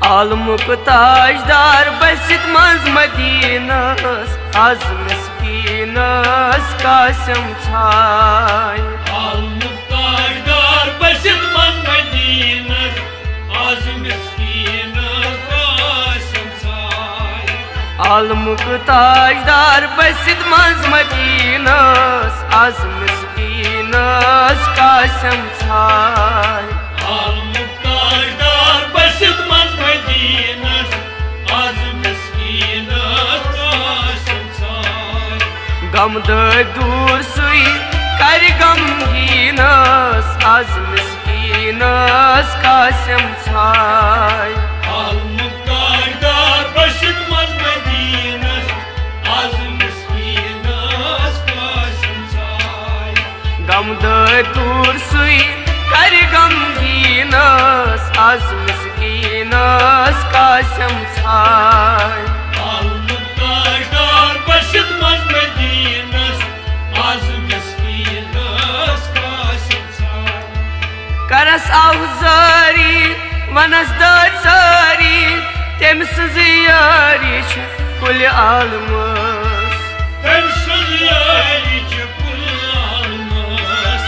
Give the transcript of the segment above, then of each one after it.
आलमुक ताजदार बसित मज मदीनस आज मिस्कीनस कासिम छाय। आलमुक ताजदार बसित मज मदीनस आज मिस्कीनस कासिम छाय। आलमुक ताजदार बसित मज मदीनस आज मिस्कीनस कासिम छाय। आलमुक ताजदार बसित मज मदीनस आज मिस्कीनस कासिम छाय। गमदर दूर सुई कर गमगीनस आज मिस्कीनस कासिम छाय। आलमुक ताजदार बसित मज मदीनस आज मिस्कीनस कासिम छाय। गमदर दूर सुई कर गमगीनस आज मिस्कीनस कासिम छाय। आलमुक ताजदार बसित मज मदीनस आज मिस्कीनस कासिम छाय। करस आवजारी वनस दारी तम सयारी कुल आलमस। तम सयारी कुल आलमस।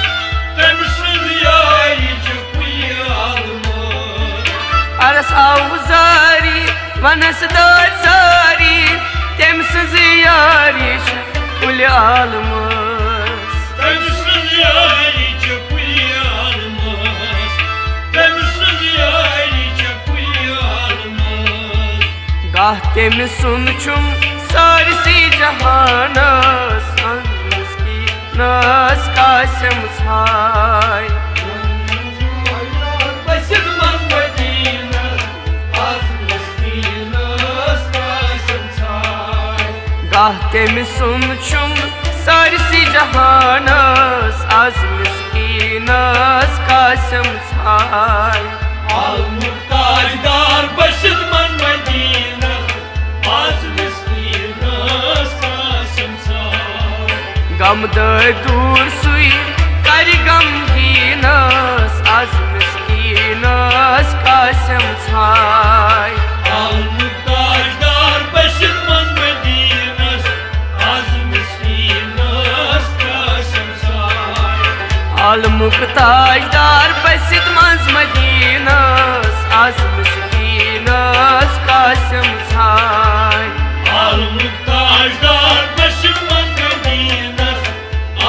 तम सयारी कुल आलमस। करस आवजारी वनस दारी तम सयारी कुल आलमस। तम सयारी कुल आलमस। तम सयारी कुल आलमस। गाह तम सुन चुम सारसी जहानस मिस्कीनस कासिम छाय। बसित मज मदीनस आज मिस्कीनस कासिम छाय। गाह तम सुन चुम सारसी जहानस आज मिस्कीनस कासिम छाय। आलमुक ताजदार बसित मज मदीनस आज मिस्कीनस कासिम छाय। गमदर दूर सुई कर गमगीनस आज मिस्कीनस कासिम छाय। आलमुक ताजदार बसित मज मदीनस आज मिस्कीनस कासिम छाय। आलमुक ताजदार बसित मज मदीनस आज मिस्कीनस कासिम छाय। आलमुक ताजदार बसित मज मदीनस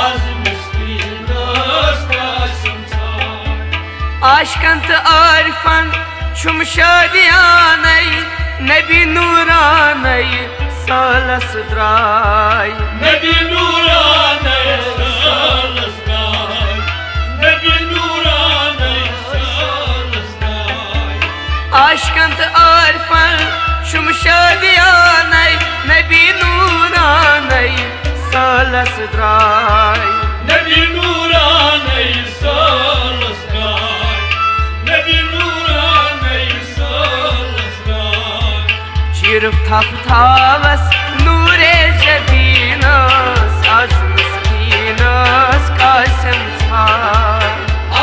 आज मिस्कीनस कासिम छाय। आशकन तो आरिफन छुम शादियानै नबी नूरानै सालस द्राय। नबी नूरानै सालस द्राय। नबी नूरानै सालस द्राय। आशकन तो आरिफन छुम शादियानै नबी नूरानै सालस द्राय। नबी नूरानै सालस द्राय। नबी नूरानै सालस द्राय। चिरफ थप थावस नूरे जबीनस आज मिस्कीनस कासिम छाय।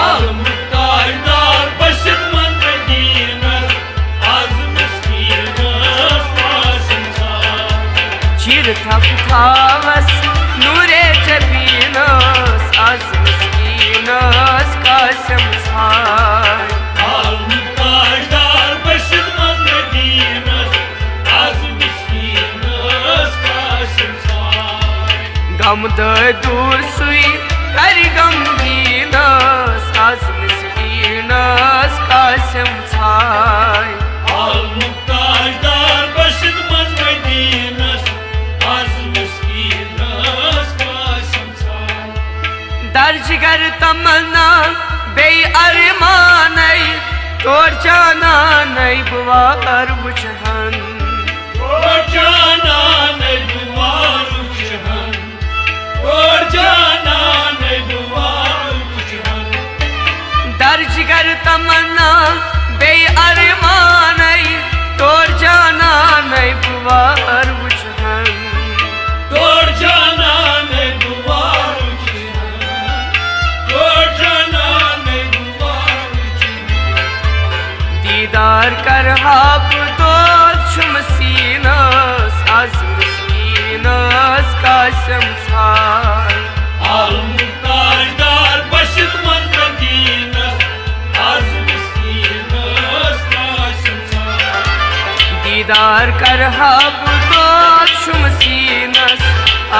आलमुक ताजदार बसित मज मदीनस आज मिस्कीनस कासिम छाय। चिर थप थावस नूरे जबीनस आज मिस्कीनस कासिम छाय। आलमुक ताजदार बसित मज मदीनस आज मिस्कीनस कासिम छाय। गमदर दूर सुई कर गमगीनस आज मिस्कीनस कासिम छाय। आलमुक ताजदार बसित मज मदीनस आज मिस्कीनस कासिम छाय। दर्ज कर तमन्ना बे अरमानै तोर जाना नहीं बुवार बुझहन। और जाना नहीं बुवार बुझहन। और जाना नहीं बुवार बुझहन। दर्ज कर तमन्ना बे अरमानै तोर जाना नहीं बुवार बुझहन। तोर जाना नहीं बुवार बुझहन। तोर जाना नहीं बुवार बुझहन। दीदार कर हाब दोछम सीनस आज मिस्कीनस कासम छाय Al-Muqtajdar Bashit Mandinus Az Miskinas Kasim Çay दीदार कर हाब दोछम सीनस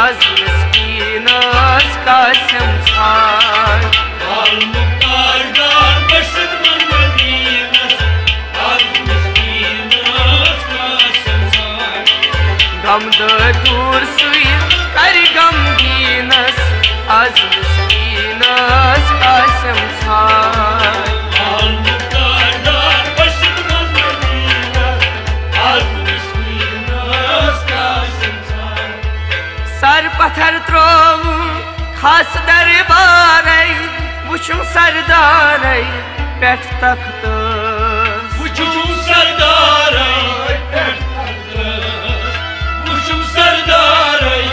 आज मिस्कीनस कासम छाय Al-Muqtajdar Bashit Mandinus Az Miskinas Kasim Çay गम दूर सुई कर गमगीनस आज मिस्कीनस कासम छाय Al-Muqtajdar Bashit Mandinus Az Miskinas Kasim Çay sir पत्थर त्रोवु खास दरबार वुचुम सरदार पेठ तख्त Uçum Serdaray Uçum Serdaray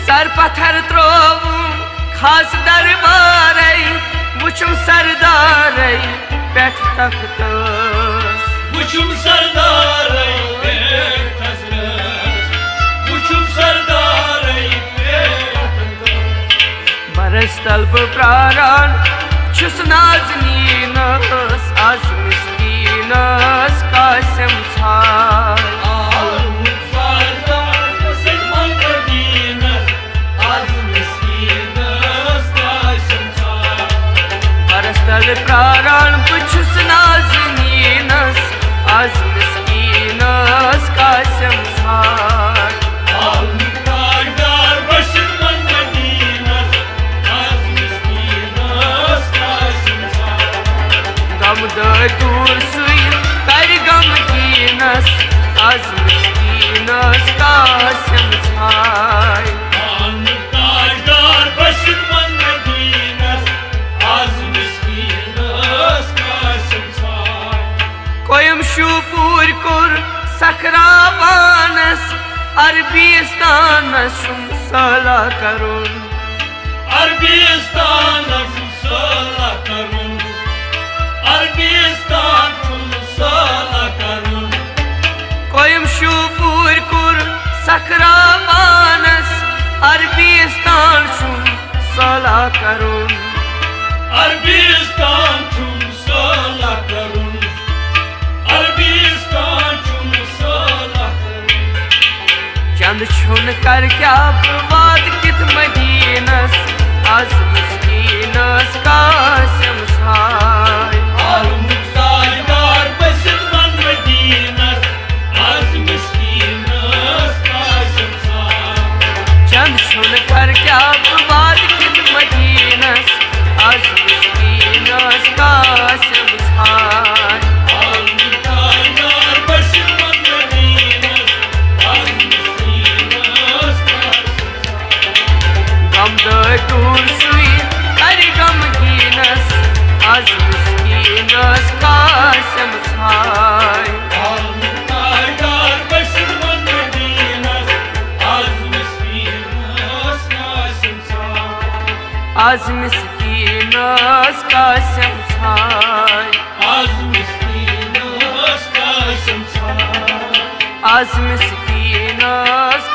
sir पत्थर त्रोवु खास दरबार वुचुम सरदार पेठ तख्त Uçum Serdaray Uçum Serdaray बरस तलब प्रारण छुस नाज़नीनस आज मिस्कीनस कासम छाय Al-Muqtajdar Bashit Mandinus Az Miskinas Kasim Çay बरस तलब प्रारण छुस नाज़नीनस आज मिस्कीनस कासम छाय Al-Muqtajdar Bashit Mandinus Az Miskinas Kasim Çay गम दूर सुई कर गमगीनस आज मिस्कीनस कासम छाय Al-Muqtajdar Bashit Mandinus Az Miskinas Kasim Çay कोयम शूपुर कुर सखरावानस अरबिस्तानस शुम सला करुन Arbistan'a sala karun Arbistan sala karun कोयम शूपुर कुर सखरावानस अरबिस्तान शुम सला करुन Arbistan sala karun Arbistan sala karun चंद छुन कर क्या बवाद कित मदीनस आज मिस्कीनस कासम छाय Al-Muqtajdar Bashit Mandinus Az Miskinas Kasim Çay चंद छुन कर क्या बवाद कित मदीनस आज मिस्कीनस कासम छाय Al-Muqtajdar Bashit Mandinus Az Miskinas Kasim Çay गम दूर सुई कर गमगीनस आज मिस्कीनस कासम छाय Al-Muqtajdar Bashit Mandinus Az Miskinas Kasim Çay आज मिस्कीनस कासम छाय Az Miskinas Kasim Çay आज मिस्कीनस